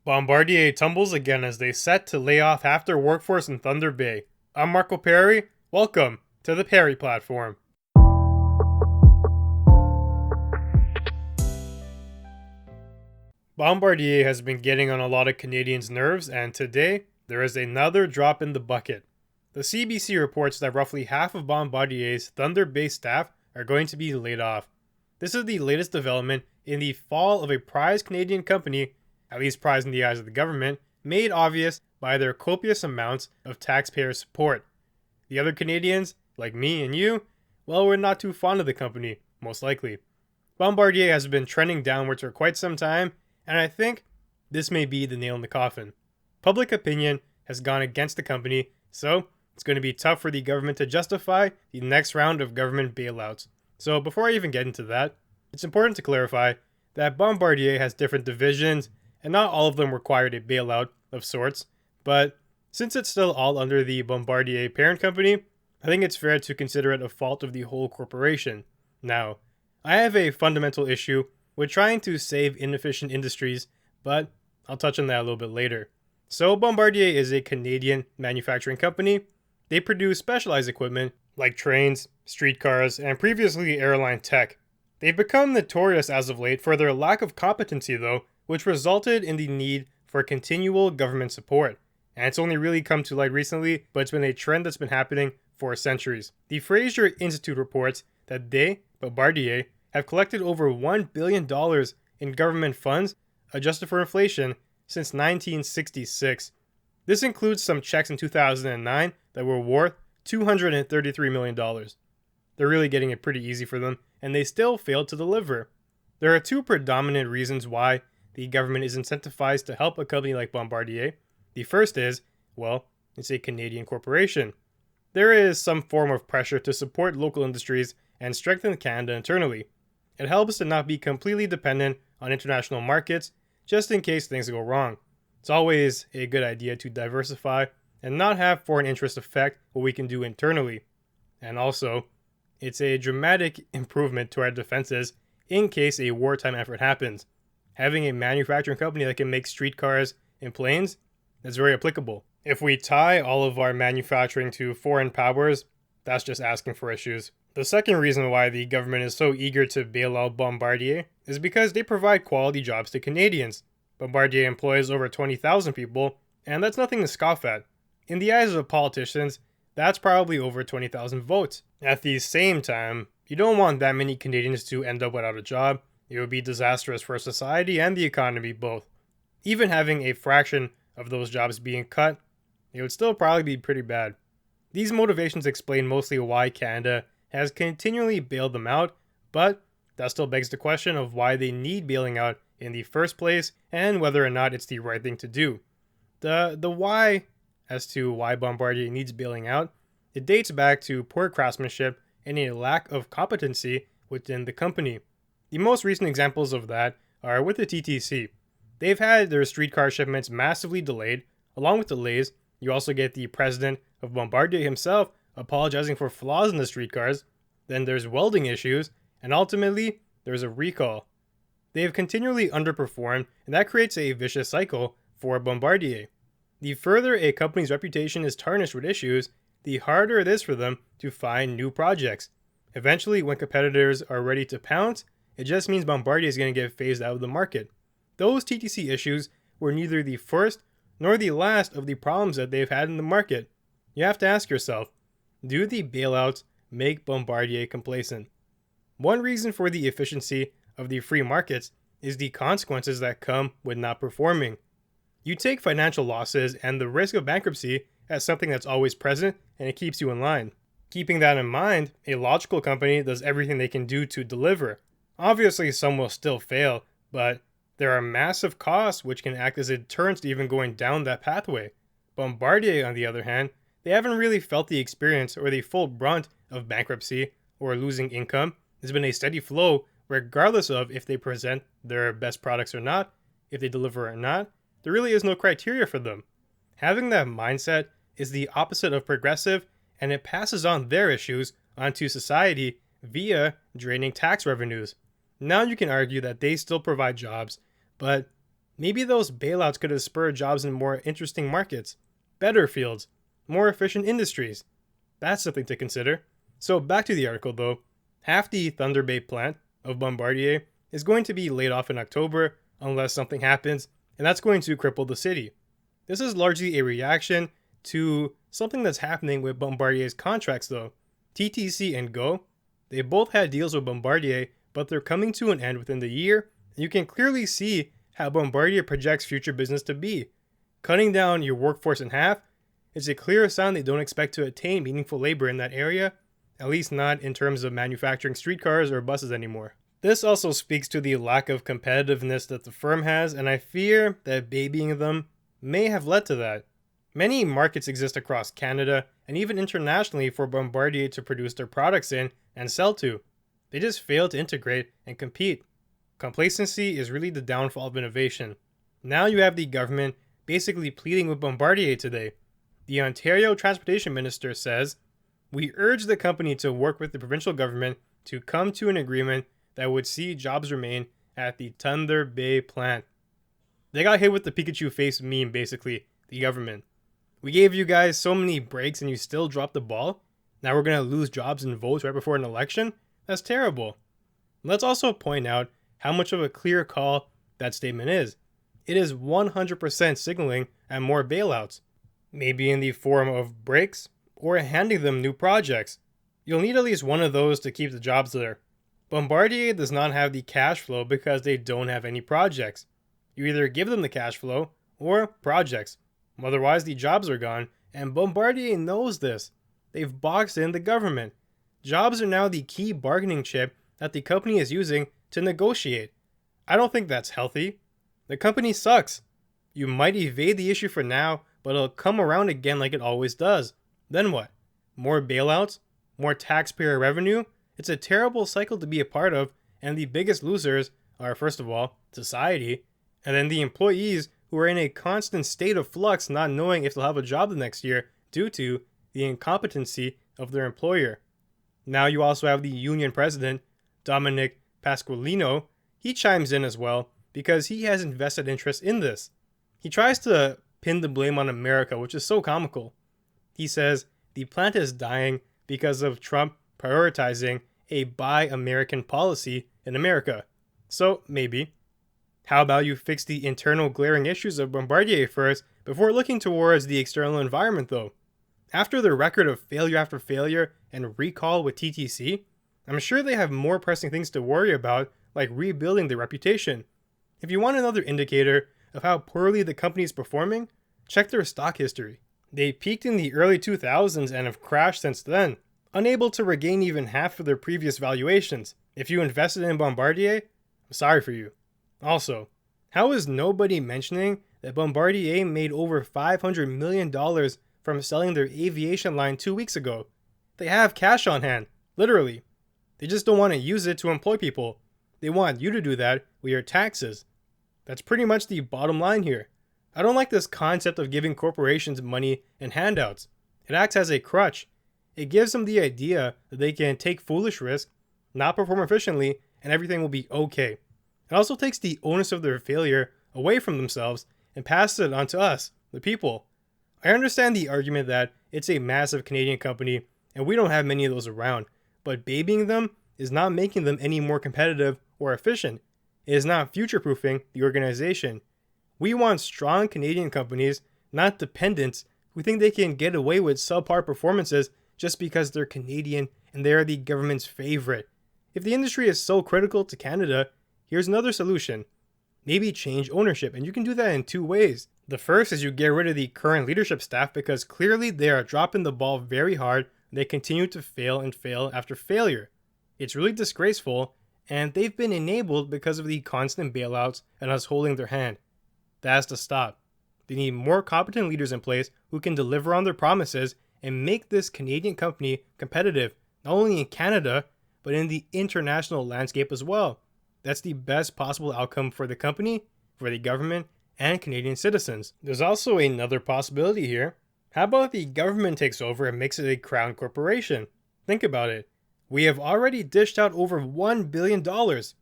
Bombardier tumbles again as they set to lay off half their workforce in Thunder Bay. I'm Marco Perri. Welcome to the Perri platform. Bombardier has been getting on a lot of Canadians' nerves, and today there is another drop in the bucket. The CBC reports that roughly half of Bombardier's Thunder Bay staff are going to be laid off. This is the latest development in the fall of a prized Canadian company, at least prized in the eyes of the government, made obvious by their copious amounts of taxpayer support. The other Canadians, like me and you, well, we're not too fond of the company, most likely. Bombardier has been trending downwards for quite some time, and I think this may be the nail in the coffin. Public opinion has gone against the company, so it's going to be tough for the government to justify the next round of government bailouts. So before I even get into that, it's important to clarify that Bombardier has different divisions, and not all of them required a bailout of sorts, but since it's still all under the Bombardier parent company, I think it's fair to consider it a fault of the whole corporation. Now, I have a fundamental issue with trying to save inefficient industries, but I'll touch on that a little bit later. So Bombardier is a Canadian manufacturing company. They produce specialized equipment like trains, streetcars, and previously airline tech. They've become notorious as of late for their lack of competency though, which resulted in the need for continual government support. And it's only really come to light recently, but it's been a trend that's been happening for centuries. The Fraser Institute reports that they, Bombardier, have collected over $1 billion in government funds, adjusted for inflation, since 1966. This includes some checks in 2009 that were worth $233 million. They're really getting it pretty easy for them, and they still failed to deliver. There are two predominant reasons why the government is incentivized to help a company like Bombardier. The first is, well, it's a Canadian corporation. There is some form of pressure to support local industries and strengthen Canada internally. It helps to not be completely dependent on international markets, just in case things go wrong. It's always a good idea to diversify and not have foreign interests affect what we can do internally. And also, it's a dramatic improvement to our defenses in case a wartime effort happens. Having a manufacturing company that can make streetcars and planes, that's very applicable. If we tie all of our manufacturing to foreign powers, that's just asking for issues. The second reason why the government is so eager to bail out Bombardier is because they provide quality jobs to Canadians. Bombardier employs over 20,000 people, and that's nothing to scoff at. In the eyes of politicians, that's probably over 20,000 votes. At the same time, you don't want that many Canadians to end up without a job. It would be disastrous for society and the economy both. Even having a fraction of those jobs being cut, it would still probably be pretty bad. These motivations explain mostly why Canada has continually bailed them out, but that still begs the question of why they need bailing out in the first place and whether or not it's the right thing to do. The why as to why Bombardier needs bailing out, it dates back to poor craftsmanship and a lack of competency within the company. The most recent examples of that are with the TTC. They've had their streetcar shipments massively delayed. Along with delays, you also get the president of Bombardier himself apologizing for flaws in the streetcars. Then there's welding issues, and ultimately, there's a recall. They have continually underperformed, and that creates a vicious cycle for Bombardier. The further a company's reputation is tarnished with issues, the harder it is for them to find new projects. Eventually, when competitors are ready to pounce, it just means Bombardier is going to get phased out of the market. Those TTC issues were neither the first nor the last of the problems that they've had in the market. You have to ask yourself, do the bailouts make Bombardier complacent? One reason for the efficiency of the free markets is the consequences that come with not performing. You take financial losses and the risk of bankruptcy as something that's always present, and it keeps you in line. Keeping that in mind, a logical company does everything they can do to deliver. Obviously, some will still fail, but there are massive costs which can act as a deterrent to even going down that pathway. Bombardier, on the other hand, they haven't really felt the experience or the full brunt of bankruptcy or losing income. There's been a steady flow regardless of if they present their best products or not, if they deliver or not. There really is no criteria for them. Having that mindset is the opposite of progressive, and it passes on their issues onto society via draining tax revenues. Now you can argue that they still provide jobs, but Maybe those bailouts could have spurred jobs in more interesting markets, better fields, more efficient industries. That's something to consider. So back to the article though. Half the Thunder Bay plant of Bombardier is going to be laid off in October unless something happens, and that's going to cripple the city. This is largely a reaction to something that's happening with Bombardier's contracts though. TTC and Go, they both had deals with Bombardier, but they're coming to an end within the year, and you can clearly see how Bombardier projects future business to be. Cutting down your workforce in half is a clear sign they don't expect to attain meaningful labor in that area, at least not in terms of manufacturing streetcars or buses anymore. This also speaks to the lack of competitiveness that the firm has, and I fear that babying them may have led to that. Many markets exist across Canada and even internationally for Bombardier to produce their products in and sell to. They just fail to integrate and compete. Complacency is really the downfall of innovation. Now you have the government basically pleading with Bombardier today. The Ontario Transportation Minister says, "We urge the company to work with the provincial government to come to an agreement that would see jobs remain at the Thunder Bay plant." They got hit with the Pikachu face meme basically, the government. We gave you guys so many breaks and you still dropped the ball? Now we're going to lose jobs and votes right before an election? That's terrible. Let's also point out how much of a clear call that statement is. It is 100% signaling at more bailouts, maybe in the form of breaks or handing them new projects. You'll need at least one of those to keep the jobs there. Bombardier does not have the cash flow because they don't have any projects. You either give them the cash flow or projects. Otherwise, the jobs are gone, and Bombardier knows this. They've boxed in the government. Jobs are now the key bargaining chip that the company is using to negotiate. I don't think that's healthy. The company sucks. You might evade the issue for now, but it'll come around again like it always does. Then what? More bailouts? More taxpayer revenue? It's a terrible cycle to be a part of, and the biggest losers are, first of all, society, and then the employees who are in a constant state of flux, not knowing if they'll have a job the next year due to the incompetency of their employer. Now you also have the union president, Dominic Pasqualino. He chimes in as well because he has invested interest in this. He tries to pin the blame on America, which is so comical. He says the plant is dying because of Trump prioritizing a Buy American policy in America. So maybe. How about you fix the internal glaring issues of Bombardier first before looking towards the external environment though? After their record of failure after failure and recall with TTC, I'm sure they have more pressing things to worry about, like rebuilding their reputation. If you want another indicator of how poorly the company is performing, check their stock history. They peaked in the early 2000s and have crashed since then, unable to regain even half of their previous valuations. If you invested in Bombardier, I'm sorry for you. Also, how is nobody mentioning that Bombardier made over $500 million from selling their aviation line 2 weeks ago? They have cash on hand, literally. They just don't want to use it to employ people. They want you to do that with your taxes. That's pretty much the bottom line here. I don't like this concept of giving corporations money and handouts. It acts as a crutch. It gives them the idea that they can take foolish risks, not perform efficiently, and everything will be okay. It also takes the onus of their failure away from themselves and passes it on to us, the people. I understand the argument that it's a massive Canadian company and we don't have many of those around, but babying them is not making them any more competitive or efficient. It is not future-proofing the organization. We want strong Canadian companies, not dependents who think they can get away with subpar performances just because they're Canadian and they are the government's favorite. If the industry is so critical to Canada, here's another solution. Maybe change ownership, and you can do that in two ways. The first is you get rid of the current leadership staff because clearly they are dropping the ball very hard. They continue to fail and fail after failure. It's really disgraceful, and they've been enabled because of the constant bailouts and us holding their hand. That has to stop. They need more competent leaders in place who can deliver on their promises and make this Canadian company competitive, not only in Canada, but in the international landscape as well. That's the best possible outcome for the company, for the government, and Canadian citizens. There's also another possibility here. How about the government takes over and makes it a crown corporation? Think about it. We have already dished out over $1 billion. Let's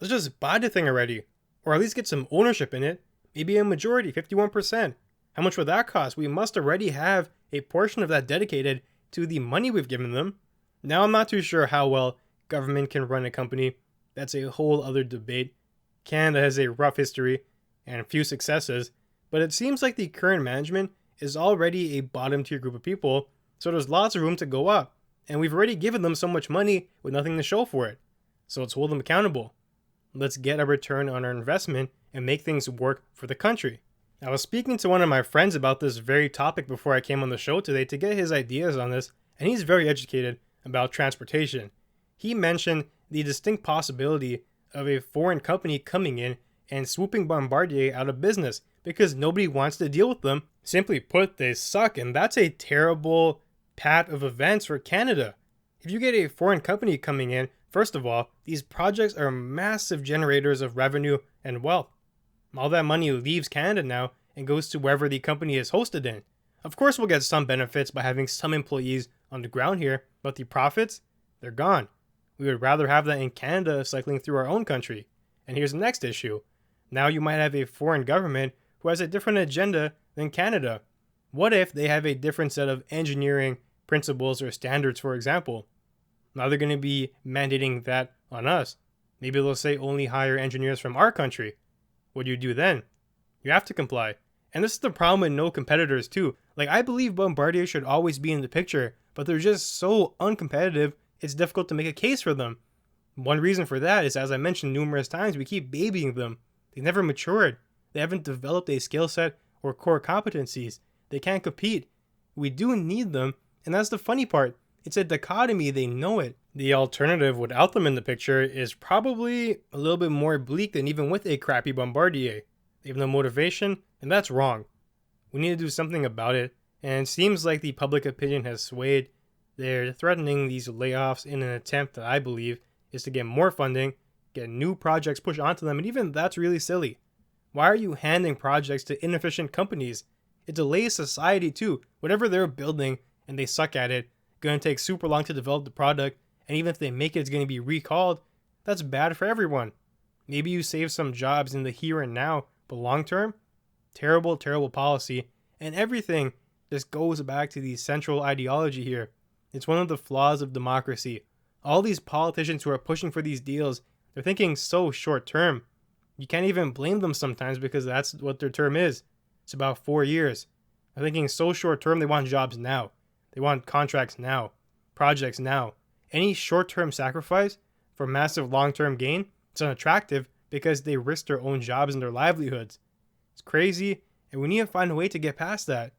just buy the thing already, or at least get some ownership in it Maybe a majority, 51%. How much would that cost? We must already have a portion of that dedicated to the money we've given them. Now, I'm not too sure how well government can run a company. That's a whole other debate. Canada has a rough history and a few successes, but it seems like the current management is already a bottom tier group of people, so there's lots of room to go up, and we've already given them so much money with nothing to show for it. So let's hold them accountable. Let's get a return on our investment and make things work for the country. I was speaking to one of my friends about this very topic before I came on the show today to get his ideas on this, and he's very educated about transportation. He mentioned the distinct possibility of a foreign company coming in and swooping Bombardier out of business because nobody wants to deal with them. Simply put, they suck, and that's a terrible path of events for Canada. If you get a foreign company coming in, first of all, these projects are massive generators of revenue and wealth. All that money leaves Canada now and goes to wherever the company is hosted in. Of course, we'll get some benefits by having some employees on the ground here, but the profits, they're gone. We would rather have that in Canada cycling through our own country. And here's the next issue. Now you might have a foreign government who has a different agenda than Canada. What if they have a different set of engineering principles or standards, for example? Now they're going to be mandating that on us. Maybe they'll say only hire engineers from our country. What do you do then? You have to comply. And this is the problem with no competitors too. Like, I believe Bombardier should always be in the picture, but they're just so uncompetitive, it's difficult to make a case for them. One reason for that is, as I mentioned numerous times, we keep babying them. They never matured. They haven't developed a skill set or core competencies. They can't compete. We do need them, and that's the funny part. It's a dichotomy, they know it. The alternative without them in the picture is probably a little bit more bleak than even with a crappy Bombardier. They have no motivation, and that's wrong. We need to do something about it, and it seems like the public opinion has swayed. They're threatening these layoffs in an attempt that I believe is to get more funding, get new projects pushed onto them, and even that's really silly. Why are you handing projects to inefficient companies? It delays society too. Whatever they're building and they suck at it, going to take super long to develop the product, and even if they make it, it's going to be recalled. That's bad for everyone. Maybe you save some jobs in the here and now, but long term, terrible, terrible policy, and everything just goes back to the central ideology here. It's one of the flaws of democracy. All these politicians who are pushing for these deals, they're thinking so short term. You can't even blame them sometimes because that's what their term is. It's about 4 years. They're thinking so short term, they want jobs now. They want contracts now, projects now. Any short-term sacrifice for massive long-term gain, it's unattractive because they risk their own jobs and their livelihoods. It's crazy, and we need to find a way to get past that.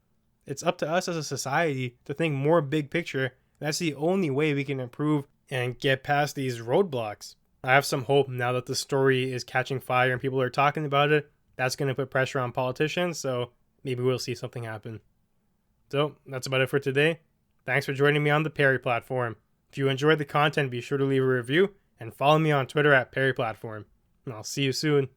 It's up to us as a society to think more big picture. That's the only way we can improve and get past these roadblocks. I have some hope now that the story is catching fire and people are talking about it. That's going to put pressure on politicians, so maybe we'll see something happen. So, that's about it for today. Thanks for joining me on the Perri platform. If you enjoyed the content, be sure to leave a review and follow me on Twitter at Perri Platform. And I'll see you soon.